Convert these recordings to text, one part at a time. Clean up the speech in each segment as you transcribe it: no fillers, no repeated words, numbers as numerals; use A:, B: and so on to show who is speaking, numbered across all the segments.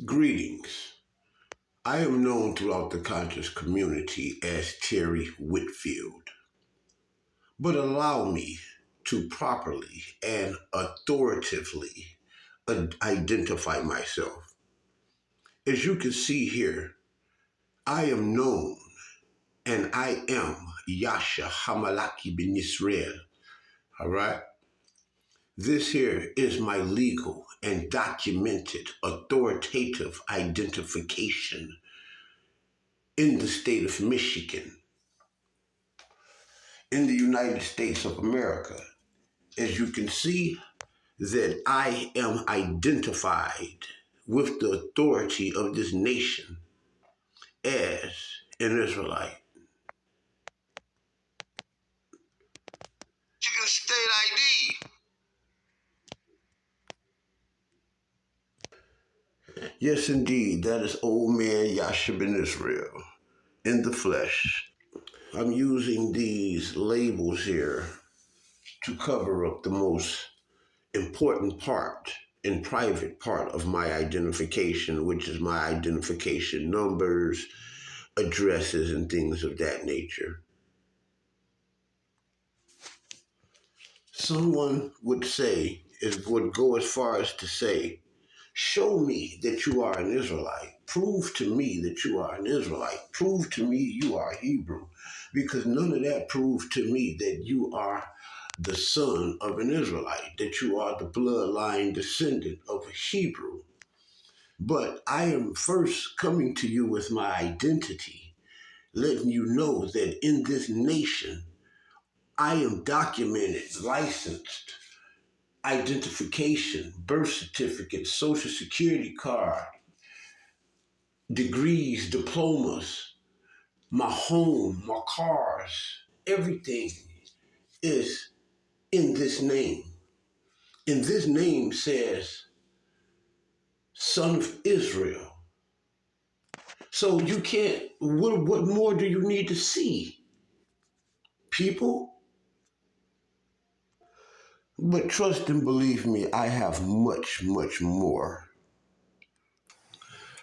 A: Greetings. I am known throughout the conscious community as Terry Whitfield, but allow me to properly and authoritatively identify myself. As you can see here, I am known and I am Yasha Hamalaki bin Israel. All right? This here is my legal and documented authoritative identification in the state of Michigan, in the United States of America. As you can see, that I am identified with the authority of this nation as an Israelite. Michigan State ID. Yes, indeed, that is old man Yasha ben Israel in the flesh. I'm using these labels here to cover up the most important part and private part of my identification, which is my identification numbers, addresses, and things of that nature. Someone would go as far as to say, show me that you are an Israelite. Prove to me that you are an Israelite. Prove to me you are Hebrew. Because none of that proves to me that you are the son of an Israelite, that you are the bloodline descendant of a Hebrew. But I am first coming to you with my identity, letting you know that in this nation, I am documented, licensed, identification, birth certificate, social security card, degrees, diplomas, my home, my cars, everything is in this name. And this name says Son of Israel. So you can't, what more do you need to see? People? But trust and believe me, I have much, much more.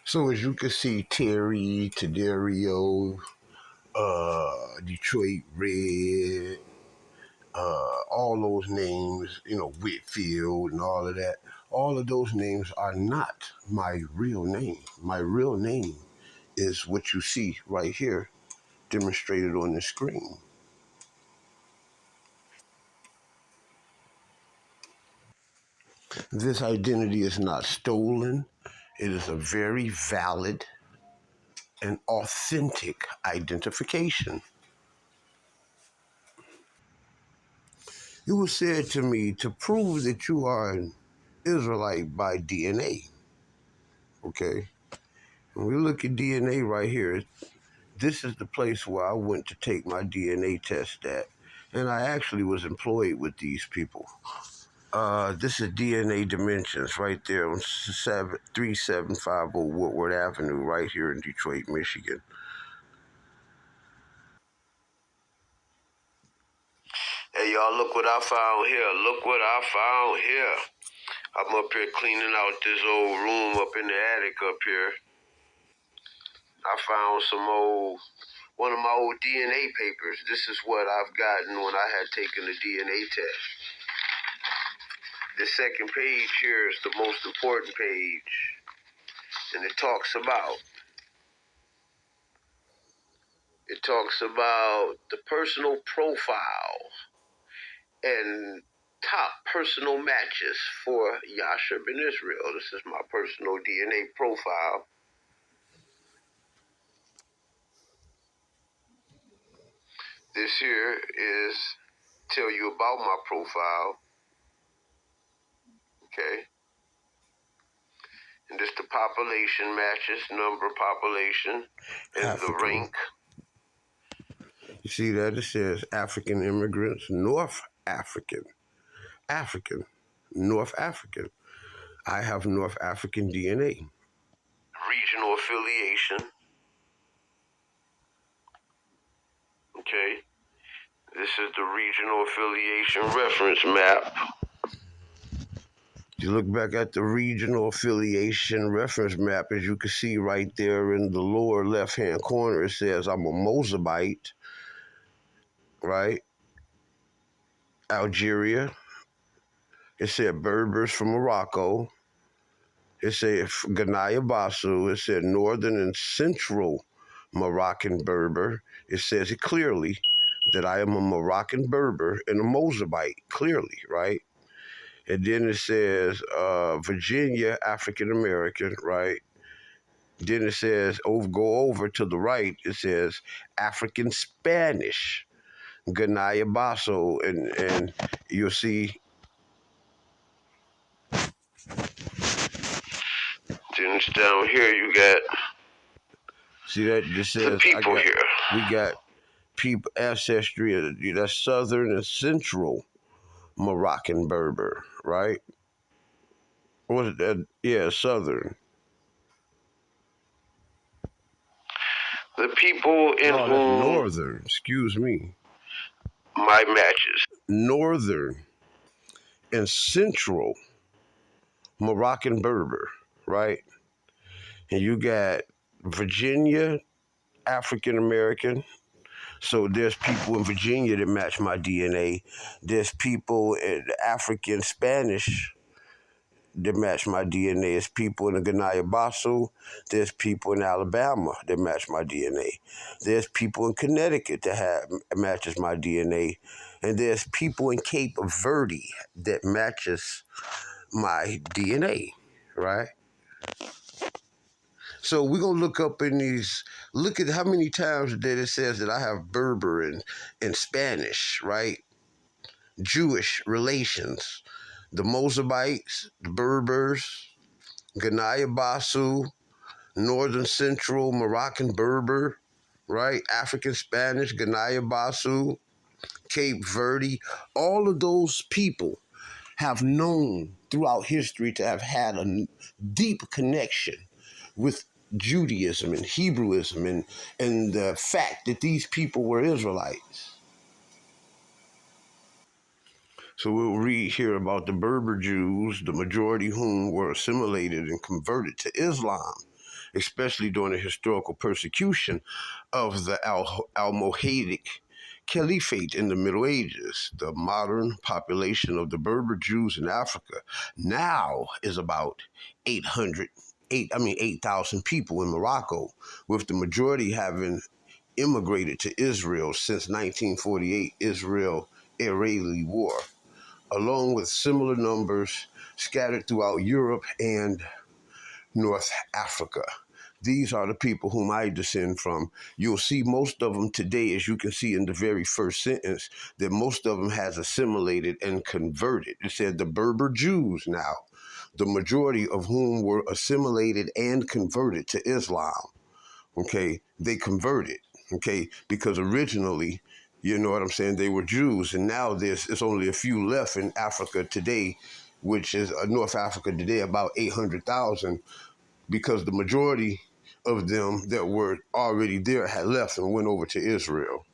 A: So as you can see, Terry, Taderio, Detroit Red, all those names, Whitfield and all of that, all of those names are not my real name. My real name is what you see right here demonstrated on the screen. This identity is not stolen. It is a very valid and authentic identification. It was said to me to prove that you are an Israelite by DNA. Okay? When we look at DNA right here, this is the place where I went to take my DNA test at. And I actually was employed with these people. This is DNA Dimensions right there on 3750 Woodward Avenue, right here in Detroit, Michigan. Hey, y'all, look what I found here. Look what I found here. I'm up here cleaning out this old room up in the attic up here. I found one of my old DNA papers. This is what I've gotten when I had taken the DNA test. The second page here is the most important page. And it talks about the personal profile and top personal matches for Yasha ben Israel. This is my personal DNA profile. This here is tell you about my profile. Okay. And this the population matches, number, population, and African. The rank. You see that? It says African immigrants, North African. African, North African. I have North African DNA. Regional affiliation. Okay. This is the regional affiliation reference map. You look back at the regional affiliation reference map, as you can see right there in the lower left-hand corner, it says I'm a Mozabite, right? Algeria. It said Berbers from Morocco. It said Ghanaya Basu. It said northern and central Moroccan Berber. It says it clearly that I am a Moroccan Berber and a Mozabite, clearly, right? And then it says Virginia African American, right? Then it says, go over to the right, it says African Spanish, Ghanaya Baso, and you'll see. Then it's down here, you got, see that, this says, the people here. We got people, ancestry, that's southern and central Moroccan Berber, right? Or was it that? Yeah, southern. The people in whom... that's northern, excuse me. My matches. Northern and central Moroccan Berber, right? And you got Virginia African American. So there's people in Virginia that match my DNA. There's people in African Spanish that match my DNA. There's people in the Ghanaya Basu. There's people in Alabama that match my DNA. There's people in Connecticut that matches my DNA. And there's people in Cape Verde that matches my DNA, right? So we're going to look up in these, look at how many times that it says that I have Berber and Spanish, right? Jewish relations. The Mozabites, the Berbers, Ghanaya Basu, Northern Central Moroccan Berber, right? African Spanish, Ghanaya Basu, Cape Verde. All of those people have known throughout history to have had a deep connection with Judaism and Hebrewism and the fact that these people were Israelites. So we'll read here about the Berber Jews, the majority of whom were assimilated and converted to Islam, especially during the historical persecution of the Almohadic Caliphate in the Middle Ages. The modern population of the Berber Jews in Africa now is about 8,000 people in Morocco, with the majority having immigrated to Israel since 1948 Israel-Israeli War, along with similar numbers scattered throughout Europe and North Africa. These are the people whom I descend from. You'll see most of them today, as you can see in the very first sentence, that most of them has assimilated and converted. It said the Berber Jews now, the majority of whom were assimilated and converted to Islam. Okay, they converted, okay, because originally, you know what I'm saying, they were Jews, and now it's only a few left in Africa today, which is North Africa today, about 800,000, because the majority of them that were already there had left and went over to Israel.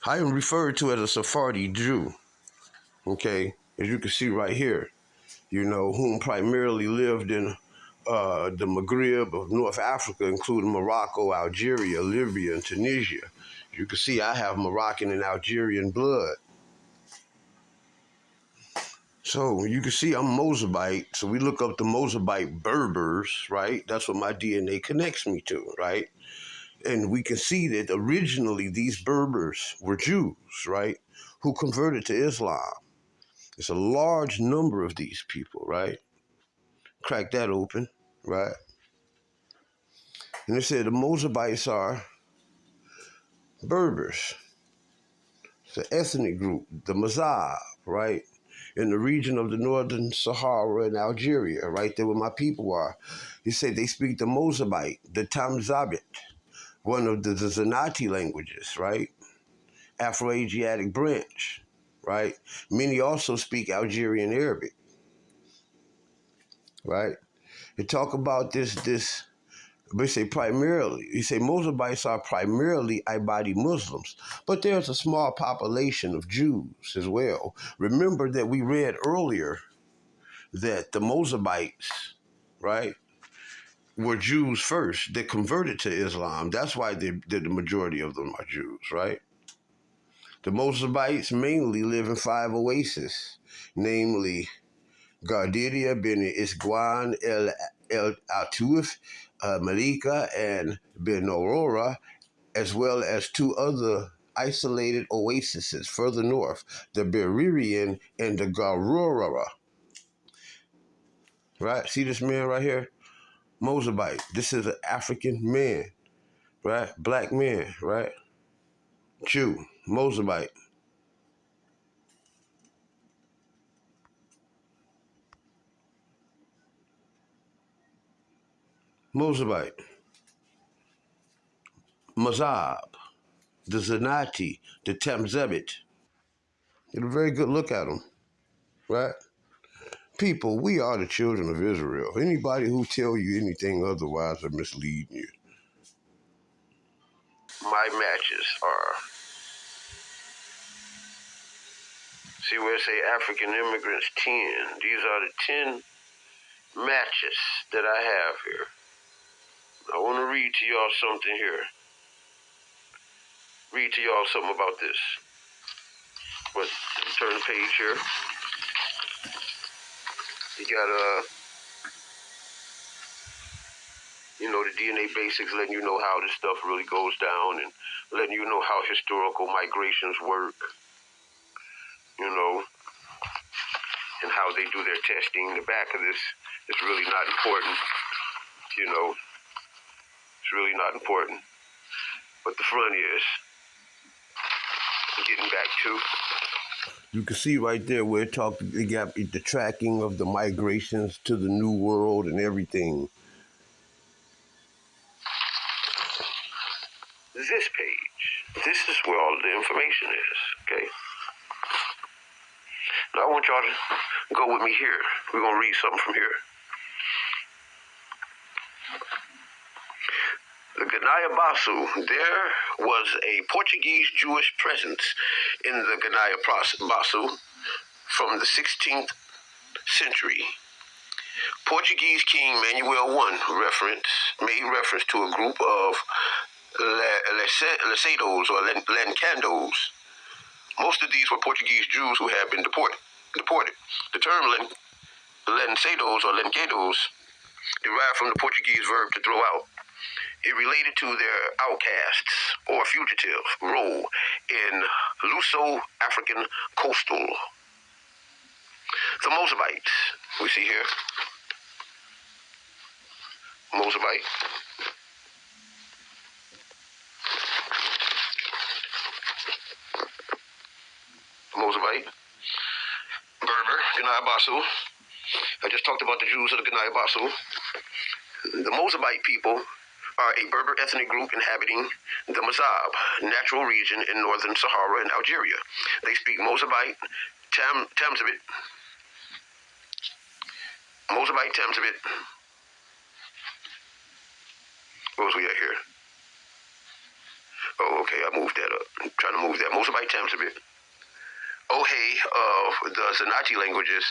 A: I am referred to as a Sephardi Jew, okay, as you can see right here, you know, whom primarily lived in the Maghreb of North Africa, including Morocco, Algeria, Libya, and Tunisia. You can see I have Moroccan and Algerian blood. So you can see I'm Mozabite. So we look up the Mozabite Berbers, right? That's what my DNA connects me to, right? And we can see that originally these Berbers were Jews, right? Who converted to Islam. It's a large number of these people, right? Crack that open, right? And they said the Mozabites are Berbers. It's an ethnic group, the Mazab, right? In the region of the Northern Sahara and Algeria, right there where my people are. He said they speak the Mozabite, the Tamzabit, one of the Zenati languages, right? Afro-Asiatic branch, right? Many also speak Algerian Arabic, right? They talk about this But he say primarily, he say Moabites are primarily Ibadi Muslims, but there's a small population of Jews as well. Remember that we read earlier that the Moabites, right, were Jews first. They converted to Islam. That's why the majority of them are Jews, right? The Moabites mainly live in 5 oases, namely Gardidia, Beni Isguan, El Atuf, Malika, and Ben Aurora, as well as 2 other isolated oases further north, the Beririan and the Garurara. Right? See this man right here? Mozabite. This is an African man, right? Black man, right? Jew, Mozabite. Mozabite. Mazab, the Zanati, the Tamzebit. Get a very good look at them, right? People, we are the children of Israel. Anybody who tell you anything otherwise are misleading you. My matches are, see where it say African immigrants 10. These are the 10 matches that I have here. I want to read to y'all something here. Read to y'all something about this. But turn the page here. You got the DNA basics, letting you know how this stuff really goes down, and letting you know how historical migrations work, and how they do their testing. The back of this is really not important, it's really not important. But the front is getting back to. You can see right there where they got the tracking of the migrations to the New World and everything. This page, this is where all the information is, okay? Now I want y'all to go with me here. We're going to read something from here. The Ganaya Basu, there was a Portuguese Jewish presence in the Ganaya Basu from the 16th century. Portuguese King Manuel I made reference to a group of Lesados or Lancandos. Most of these were Portuguese Jews who had been deported. The term Lancedos or Lancados derived from the Portuguese verb to throw out. It related to their outcasts or fugitive role in Luso-African coastal. The Moabites, we see here. Moabite. Berber, Ganaya Basu. I just talked about the Jews of the Ganaya Basu. The Moabite people are a Berber ethnic group inhabiting the Mazab, natural region in northern Sahara and Algeria. They speak Moabite, Tamzabit. Moabite, Tamzabit. What was we at here? Oh, okay, I moved that up. I'm trying to move that. Moabite, Tamzabit. Ohe of the Zanati languages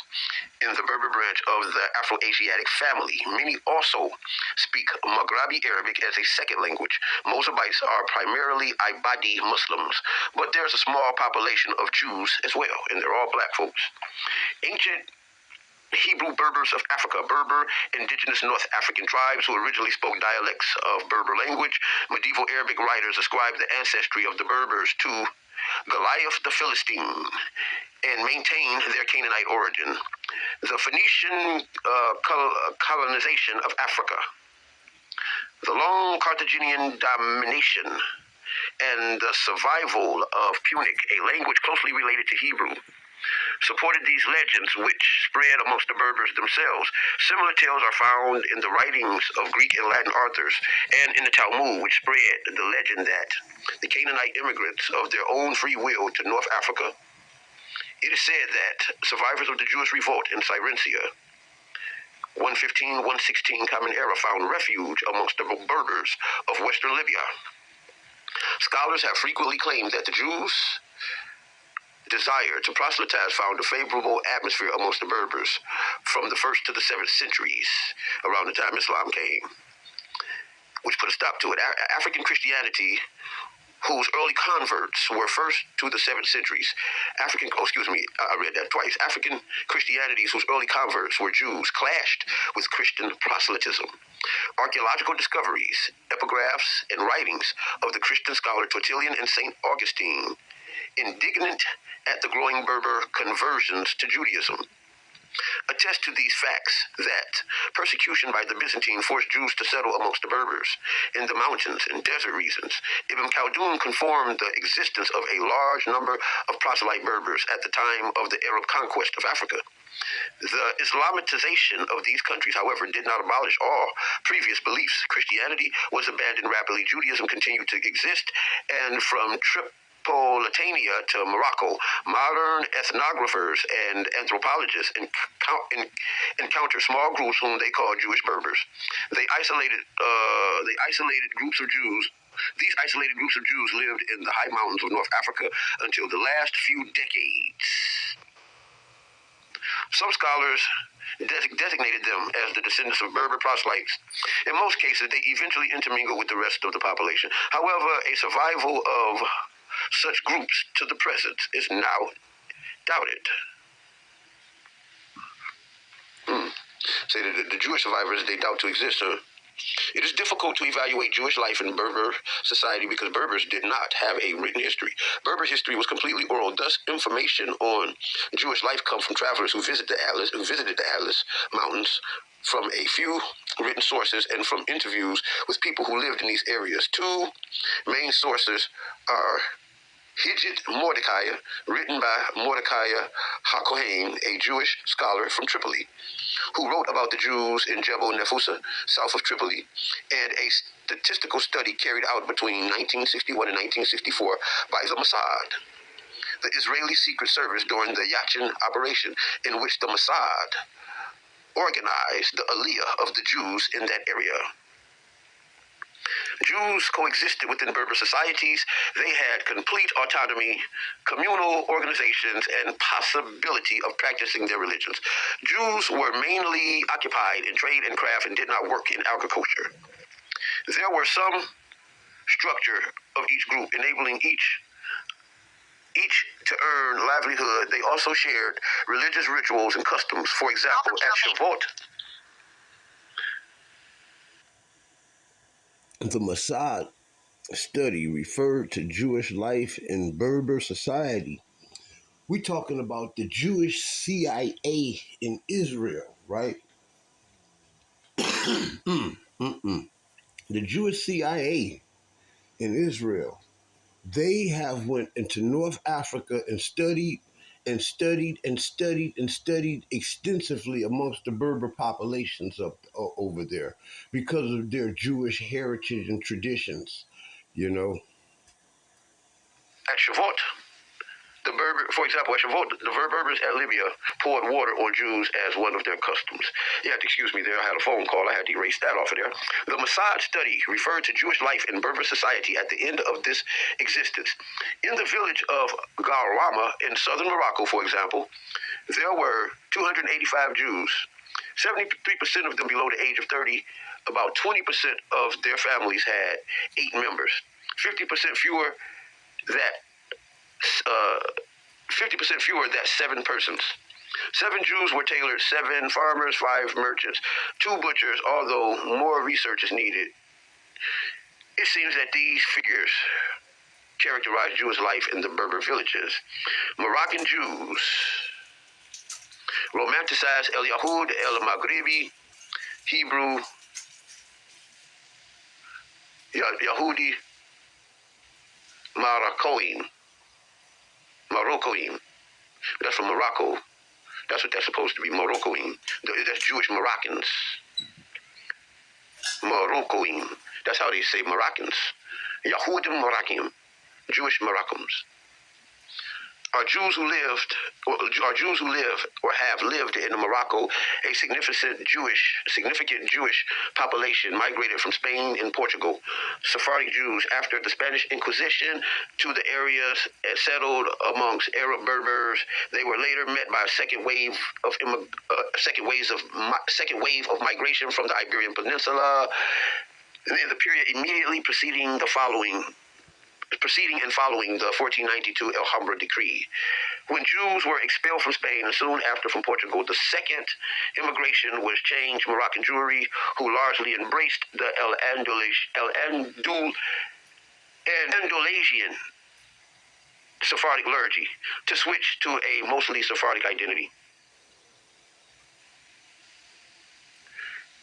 A: in the Berber branch of the Afro-Asiatic family. Many also speak Maghrabi Arabic as a second language. Moabites are primarily Ibadi Muslims, but there's a small population of Jews as well, and they're all black folks. Ancient Hebrew Berbers of Africa, Berber, indigenous North African tribes who originally spoke dialects of Berber language. Medieval Arabic writers ascribe the ancestry of the Berbers to Goliath the Philistine and maintain their Canaanite origin. The Phoenician colonization of Africa, the long Carthaginian domination, and the survival of Punic, a language closely related to Hebrew, supported these legends which spread amongst the Berbers themselves. Similar tales are found in the writings of Greek and Latin authors and in the Talmud, which spread the legend that the Canaanite immigrants of their own free will to North Africa. It is said that survivors of the Jewish revolt in Syrencia 115, 116 Common Era found refuge amongst the Berbers of western Libya. Scholars have frequently claimed that the Jews' desire to proselytize found a favorable atmosphere amongst the Berbers from the 1st to the 7th centuries, around the time Islam came, which put a stop to it. African Christianity, whose early converts were 1st to the 7th centuries. I read that twice. African Christianities, whose early converts were Jews, clashed with Christian proselytism. Archaeological discoveries, epigraphs, and writings of the Christian scholar Tertullian and St. Augustine, indignant at the growing Berber conversions to Judaism, attest to these facts that persecution by the Byzantine forced Jews to settle amongst the Berbers in the mountains and desert regions. Ibn Khaldun confirmed the existence of a large number of proselyte Berbers at the time of the Arab conquest of Africa. The Islamatization of these countries, however, did not abolish all previous beliefs. Christianity was abandoned rapidly. Judaism continued to exist, and from Tripolitania to Morocco, modern ethnographers and anthropologists encounter small groups whom they call Jewish Berbers. These isolated groups of Jews lived in the high mountains of North Africa until the last few decades. Some scholars designated them as the descendants of Berber proselytes. In most cases, they eventually intermingled with the rest of the population. However, a survival of such groups to the present is now doubted. Say the Jewish survivors, they doubt to exist, huh? It is difficult to evaluate Jewish life in Berber society because Berbers did not have a written history. Berber history was completely oral. Thus, information on Jewish life comes from travelers who visited the Atlas Mountains, from a few written sources, and from interviews with people who lived in these areas. Two main sources are Hijit Mordecai, written by Mordecai HaKohen, a Jewish scholar from Tripoli, who wrote about the Jews in Jebel Nefusa, south of Tripoli, and a statistical study carried out between 1961 and 1964 by the Mossad, the Israeli Secret Service, during the Yasha operation, in which the Mossad organized the Aliyah of the Jews in that area. Jews coexisted within Berber societies. They had complete autonomy, communal organizations, and possibility of practicing their religions. Jews were mainly occupied in trade and craft and did not work in agriculture. There were some structure of each group, enabling each to earn livelihood. They also shared religious rituals and customs. For example, at Shavuot, the Mossad study referred to Jewish life in Berber society. We're talking about the Jewish CIA in Israel, right? The Jewish CIA in Israel, they have went into North Africa and studied extensively amongst the Berber populations over there because of their Jewish heritage and traditions, you know. At Shavuot, for example, at Shavuot, the Berbers at Libya poured water on Jews as one of their customs. You have to excuse me there. I had a phone call. I had to erase that off of there. The Mossad study referred to Jewish life in Berber society at the end of this existence. In the village of Garwama in southern Morocco, for example, there were 285 Jews. 73% of them below the age of 30. About 20% of their families had 8 members. 50% fewer that 7 persons. 7 Jews were tailors, 7 farmers, 5 merchants, 2 butchers, although more research is needed. It seems that these figures characterize Jewish life in the Berber villages. Moroccan Jews romanticize El Yahud, El Maghribi, Hebrew, Yahudi, Moroccoim. That's from Morocco. That's what that's supposed to be, Moroccoim. That's Jewish Moroccans. Moroccoim. That's how they say Moroccans. Yahudim Moroccan. Jewish Moroccans. are Jews who live or have lived in Morocco. A significant Jewish population migrated from Spain and Portugal. Sephardic Jews, after the Spanish Inquisition, to the areas settled amongst Arab Berbers. They were later met by a second wave of migration from the Iberian Peninsula. In the period immediately preceding and following the 1492 Alhambra decree. When Jews were expelled from Spain and soon after from Portugal, the second immigration was changed Moroccan Jewry, who largely embraced the Andalusian Sephardic liturgy to switch to a mostly Sephardic identity.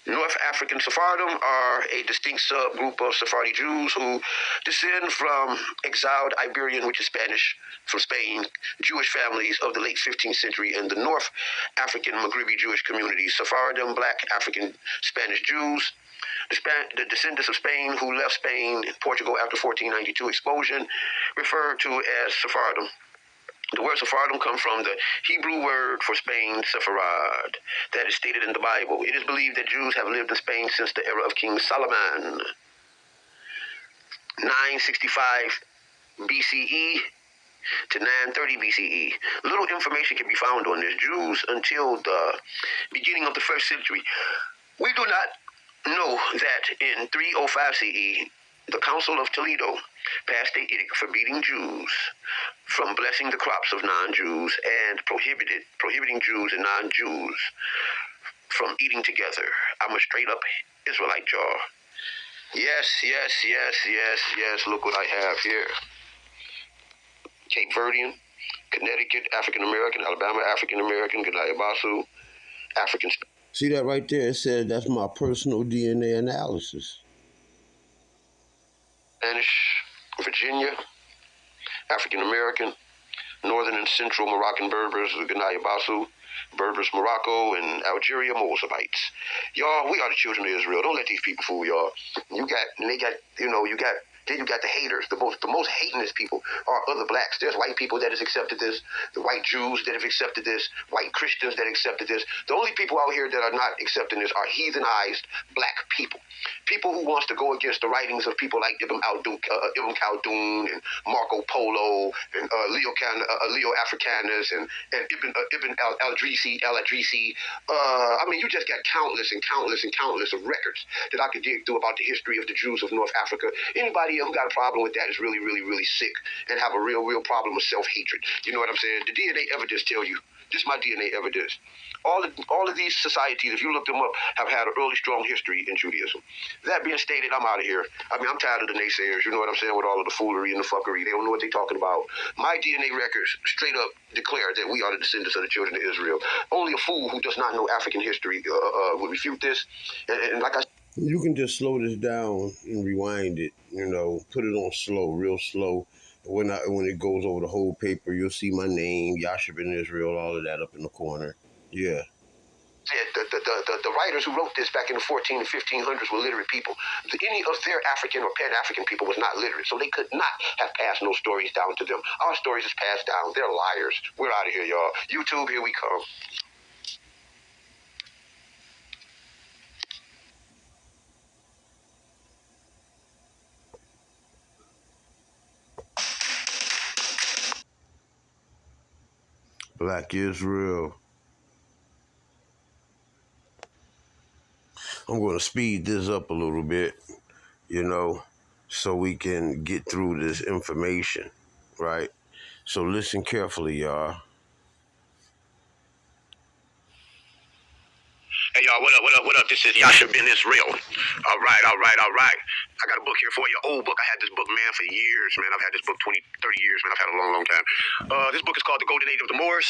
A: North African Sephardim are a distinct subgroup of Sephardi Jews who descend from exiled Iberian, which is Spanish, from Spain, Jewish families of the late 15th century in the North African Maghrebi Jewish communities. Sephardim, Black African Spanish Jews, the descendants of Spain who left Spain and Portugal after 1492 expulsion, referred to as Sephardim. The word Sephardim comes from the Hebrew word for Spain, Sepharad, that is stated in the Bible. It is believed that Jews have lived in Spain since the era of King Solomon, 965 BCE to 930 BCE. Little information can be found on this. Jews until the beginning of the first century. We do not know that in 305 CE, the Council of Toledo passed an edict forbidding Jews from blessing the crops of non-Jews and prohibiting Jews and non-Jews from eating together. I'm a straight-up Israelite, y'all. Yes. Look what I have here. Cape Verdean, Connecticut, African-American, Alabama, African-American, Ganayabasu, African. See that right there? It said that's my personal DNA analysis. Spanish, Virginia, African-American, Northern and Central Moroccan Berbers, the Ganayabasu, Berbers, Morocco, and Algeria, Moabites. Y'all, we are the children of Israel. Don't let these people fool y'all. Then you got the haters. The most hatingest people are other blacks. There's white people that has accepted this, the white Jews that have accepted this, white Christians that accepted this. The only people out here that are not accepting this are heathenized black people. People who wants to go against the writings of people like Ibn Khaldun and Marco Polo and Leo Africanus and Ibn al-Adrisi. You just got countless of records that I could dig through about the history of the Jews of North Africa. Anybody who got a problem with that is really, really, really sick and have a real problem with self-hatred. You know what I'm saying? The DNA evidence tell you. This is my DNA evidence. All of these societies, if you look them up, have had an early strong history in Judaism. That being stated, I'm out of here. I'm tired of the naysayers. You know what I'm saying? With all of the foolery and the fuckery. They don't know what they're talking about. My DNA records straight up declare that we are the descendants of the children of Israel. Only a fool who does not know African history would refute this. And like I said, you can just slow this down and rewind it, put it on slow, real slow. When it goes over the whole paper, you'll see my name, Yasha ben Israel, all of that up in the corner. Yeah. The writers who wrote this back in the 14 and 1500s were literate people. Any of their African or Pan-African people was not literate, so they could not have passed no stories down to them. Our stories is passed down. They're liars. We're out of here, y'all. YouTube, here we come. Black Israel. I'm going to speed this up a little bit, so we can get through this information, right? So listen carefully, y'all. Hey, y'all, what up? This is Yasha ben Israel. All right. I got a book here for you, old book. I had this book, man, for years, man. I've had this book 20, 30 years, man. I've had it a long time. This book is called The Golden Age of the Moors.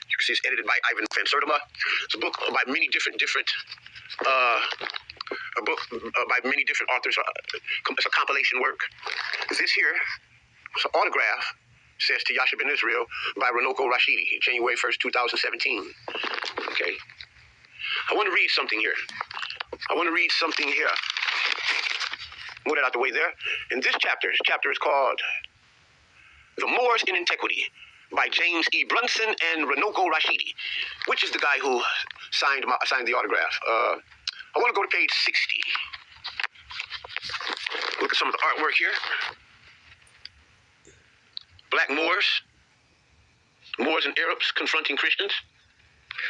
A: You can see it's edited by Ivan van Sertima. It's a book by many different by many different authors. It's a compilation work. This here, it's an autograph, says to Yasha ben Israel by Ranoko Rashidi, January 1st, 2017. Okay. I want to read something here. Move that out the way there. And this chapter is called The Moors in Antiquity, by James E. Brunson and Runoko Rashidi, which is the guy who signed the autograph. I want to go to page 60. Look at some of the artwork here. Black Moors and Arabs confronting Christians.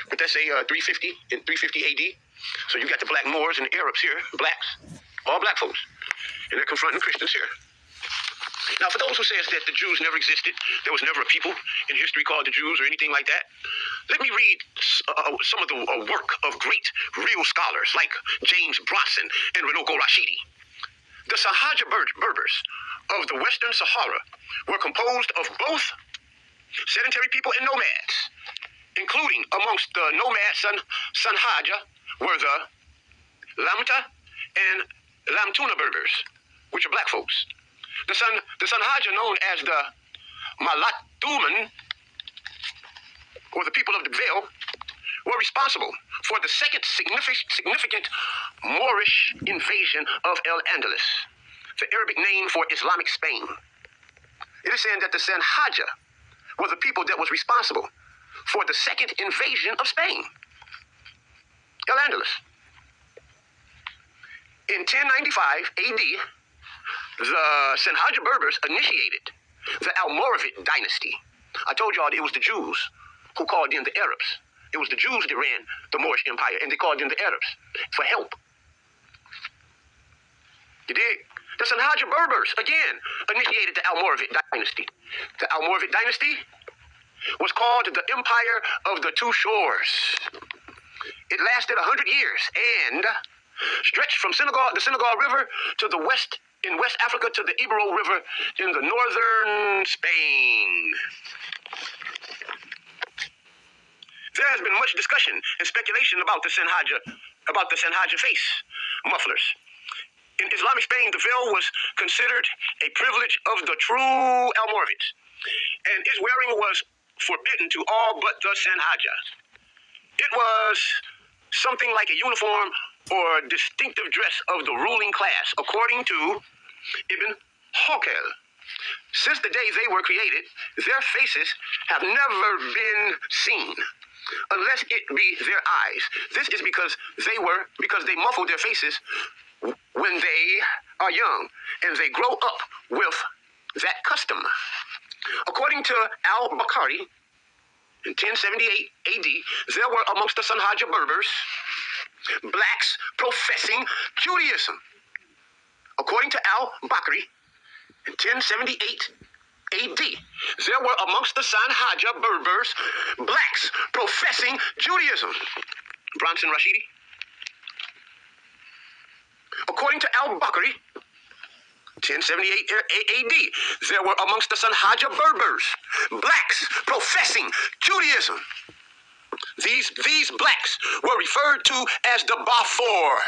A: But that's a 350 AD. So you got the Black Moors and the Arabs here, blacks, all black folks, and they're confronting Christians here. Now, for those who says that the Jews never existed, there was never a people in history called the Jews or anything like that, let me read some of the work of great real scholars like James Bronson and Runoko Rashidi. The Sahaja Berbers of the Western Sahara were composed of both sedentary people and nomads, including amongst the nomad Sanhaja were the Lamta and Lamtuna Berbers, which are black folks. The Sanhaja, known as the Malatuman, or the people of the Veil, were responsible for the second significant Moorish invasion of El-Andalus, the Arabic name for Islamic Spain. It is said that the Sanhaja were the people that was responsible for the second invasion of Spain, El-Andalus. In 1095 AD, the Sanhaja Berbers initiated the Almoravid dynasty. I told y'all that it was the Jews who called in the Arabs. It was the Jews that ran the Moorish Empire, and they called in the Arabs for help. You dig? The Sanhaja Berbers, again, initiated the Almoravid dynasty. The Almoravid dynasty was called the Empire of the Two Shores. It lasted 100 years and stretched from the Senegal River to the west, in West Africa, to the Ebro River in the northern Spain. There has been much discussion and speculation about the Sanhaja face mufflers. In Islamic Spain, the veil was considered a privilege of the true Almoravids, and its wearing was forbidden to all but the Sanhaja. It was something like a uniform or distinctive dress of the ruling class, according to Ibn Hokel. Since the day they were created, their faces have never been seen, unless it be their eyes. This is because they muffle their faces when they are young, and they grow up with that custom. According to al-Bukhari, in 1078 AD, there were amongst the Sanhaja Berbers blacks professing Judaism. According to al-Bukhari, in 1078 AD, there were amongst the Sanhaja Berbers blacks professing Judaism. Bronson Rashidi. According to al-Bukhari, 1078 AD, there were amongst the Sanhaja Berbers blacks professing Judaism. These blacks were referred to as the Balfour.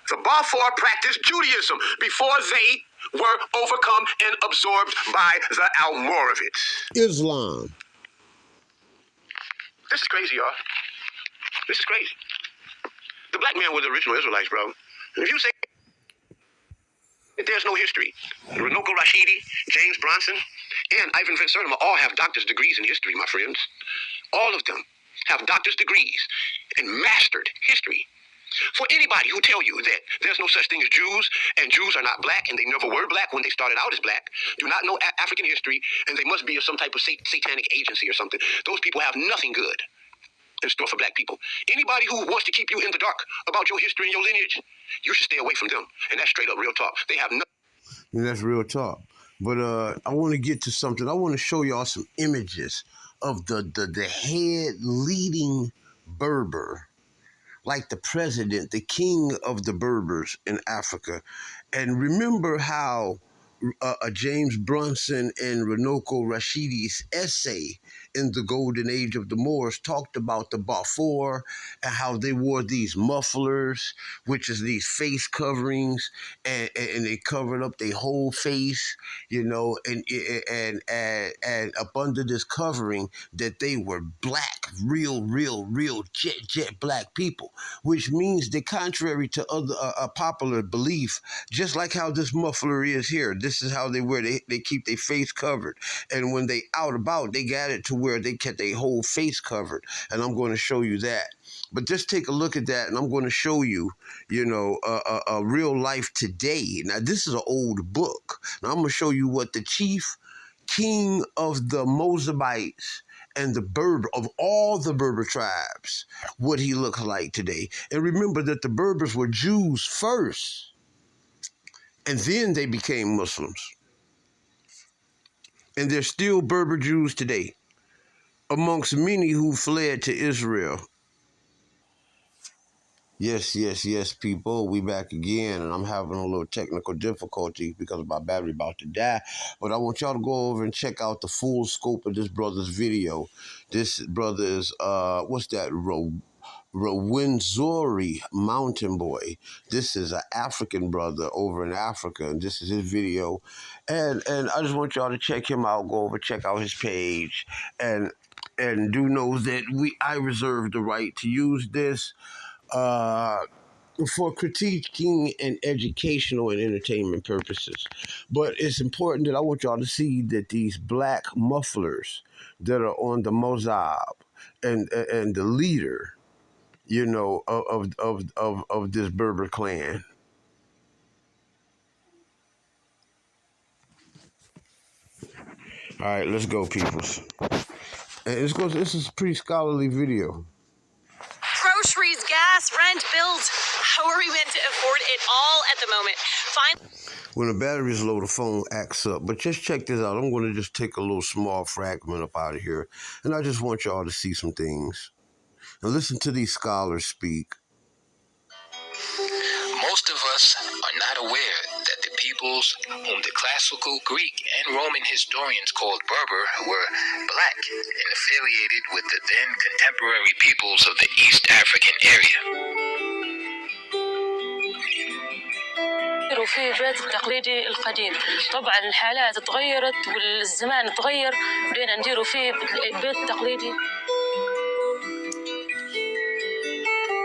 A: The Balfour practiced Judaism before they were overcome and absorbed by the Almoravids. Islam. This is crazy, y'all. This is crazy. The black men were the original Israelites, bro. And if you say that there's no history, Runoko Rashidi, James Bronson, and Ivan Van Sertima all have doctor's degrees in history, my friends. All of them have doctor's degrees and mastered history. For anybody who tell you that there's no such thing as Jews, and Jews are not black, and they never were black when they started out as black, do not know African history, and they must be of some type of satanic agency or something, those people have nothing good in store for black people. Anybody who wants to keep you in the dark about your history and your lineage, you should stay away from them. And that's straight up real talk. They have nothing. And that's real talk. But I want to get to something. I want to show y'all some images of the head leading Berber, like the president, the king of the Berbers in Africa. And remember how James Brunson and Runoko Rashidi's essay in the golden age of the Moors talked about the Bafour and how they wore these mufflers, which is these face coverings, and they covered up their whole face, you know, and up under this covering that they were black, real jet black people, which means that contrary to other popular belief, just like how this muffler is here, this is how they wear. They keep their face covered, and when they out about, they got it to where they kept their whole face covered. And I'm going to show you that. But just take a look at that, and I'm going to show you, you know, a real life today. Now, this is an old book. Now, I'm going to show you what the chief king of the Moabites and the Berber, of all the Berber tribes, what he looks like today. And remember that the Berbers were Jews first, and then they became Muslims. And they're still Berber Jews today, amongst many who fled to Israel. Yes, people. We back again, and I'm having a little technical difficulty because my battery about to die. But I want y'all to go over and check out the full scope of this brother's video. This brother is what's that? Rawinzori Mountain Boy. This is an African brother over in Africa, and this is his video. And I just want y'all to check him out. Go over, check out his page, and do know that I reserve the right to use this uh, for critiquing and educational and entertainment purposes. But it's important that I want y'all to see that these black mufflers that are on the Mozab and the leader, you know, of this Berber clan. All right, let's go, peoples. And this is a pretty scholarly video.
B: Groceries, gas, rent, bills. How are we meant to afford it all at the moment?
A: When the battery is low, the phone acts up. But just check this out. I'm going to just take a little small fragment up out of here. And I just want y'all to see some things. And listen to these scholars speak.
C: Most of us are not aware that the peoples whom the classical Greek and Roman historians called Berber were black and affiliated with the then contemporary peoples of the East African area.
B: في البيت التقليدي القديم طبعا الحالات تغيرت والزمان تغير بدينا نديروا فيه البيت التقليدي.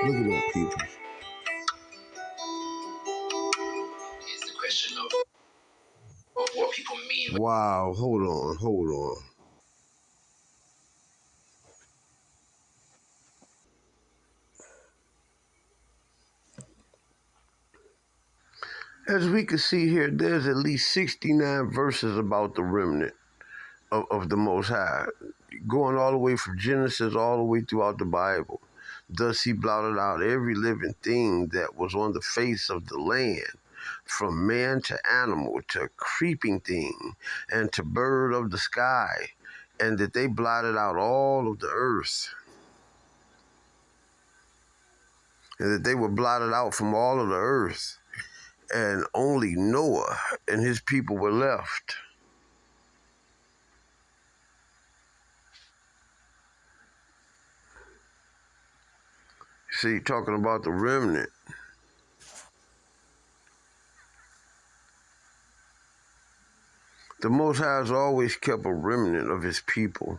A: Look at that, people.
C: Is the question of what people mean.
A: Wow, hold on. As we can see here, there's at least 69 verses about the remnant of the Most High, going all the way from Genesis all the way throughout the Bible. Thus he blotted out every living thing that was on the face of the land, from man to animal to creeping thing and to bird of the sky, and that they blotted out all of the earth, and that they were blotted out from all of the earth, and only Noah and his people were left. See, talking about the remnant. The Most High has always kept a remnant of his people.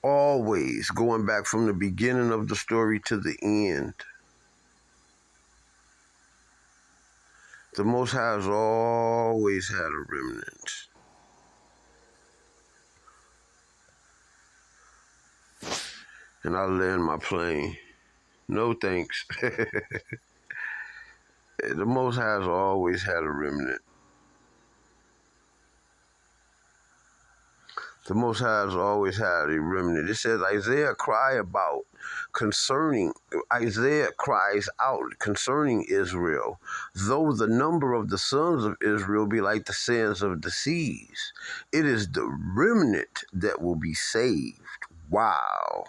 A: Always, going back from the beginning of the story to the end. The Most High has always had a remnant. And I land my plane. No thanks. The Most High has always had a remnant. The Most High has always had a remnant. It says Isaiah cries out concerning Israel, though the number of the sons of Israel be like the sands of the seas. It is the remnant that will be saved. Wow.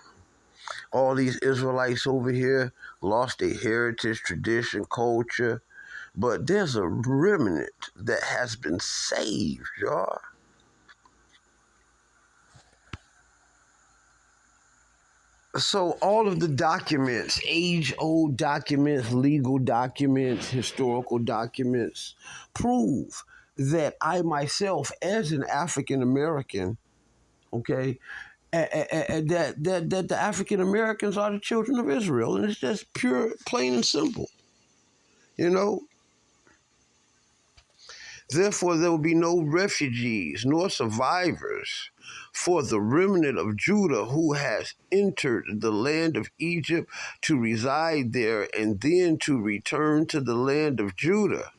A: All these Israelites over here lost their heritage, tradition, culture, but there's a remnant that has been saved, y'all. So all of the documents, age-old documents, legal documents, historical documents, prove that I myself, as an African American, okay, that the African Americans are the children of Israel, and it's just pure, plain and simple. You know, therefore there will be no refugees nor survivors for the remnant of Judah who has entered the land of Egypt to reside there and then to return to the land of Judah.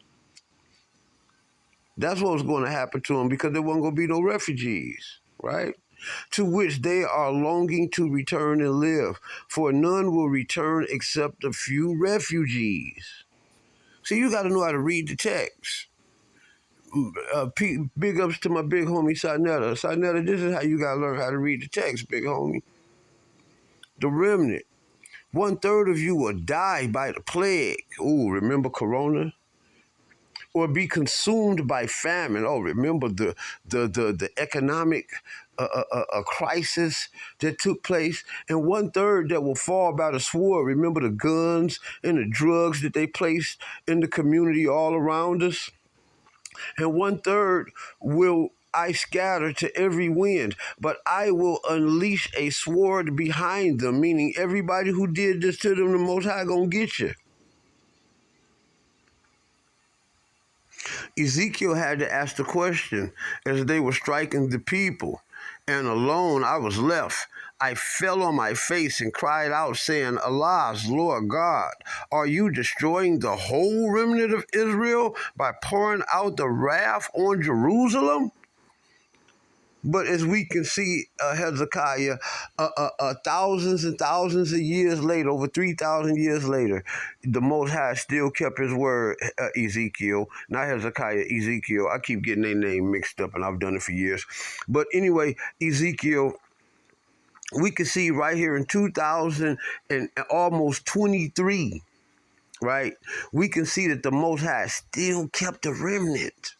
A: That's what was going to happen to them because there wasn't going to be no refugees, right? To which they are longing to return and live, for none will return except a few refugees. See, you got to know how to read the text. Big ups to my big homie Sinetta. Sinetta, this is how you gotta learn how to read the text, big homie. The remnant. 1/3 of you will die by the plague. Ooh, remember Corona? Or be consumed by famine. Oh, remember the economic crisis that took place, and 1/3 that will fall by the sword. Remember the guns and the drugs that they placed in the community all around us. And 1/3 will I scatter to every wind, but I will unleash a sword behind them, meaning everybody who did this to them, the Most High gonna get you. Ezekiel had to ask the question as they were striking the people, and alone I was left. I fell on my face and cried out, saying, Alas, Lord God, are you destroying the whole remnant of Israel by pouring out the wrath on Jerusalem? But as we can see, Hezekiah, thousands and thousands of years later, over 3,000 years later, the Most High still kept his word, Ezekiel, not Hezekiah, Ezekiel. I keep getting their name mixed up, and I've done it for years. But anyway, Ezekiel, we can see right here in 2000 and almost 23, right? We can see that the Most High still kept a remnant.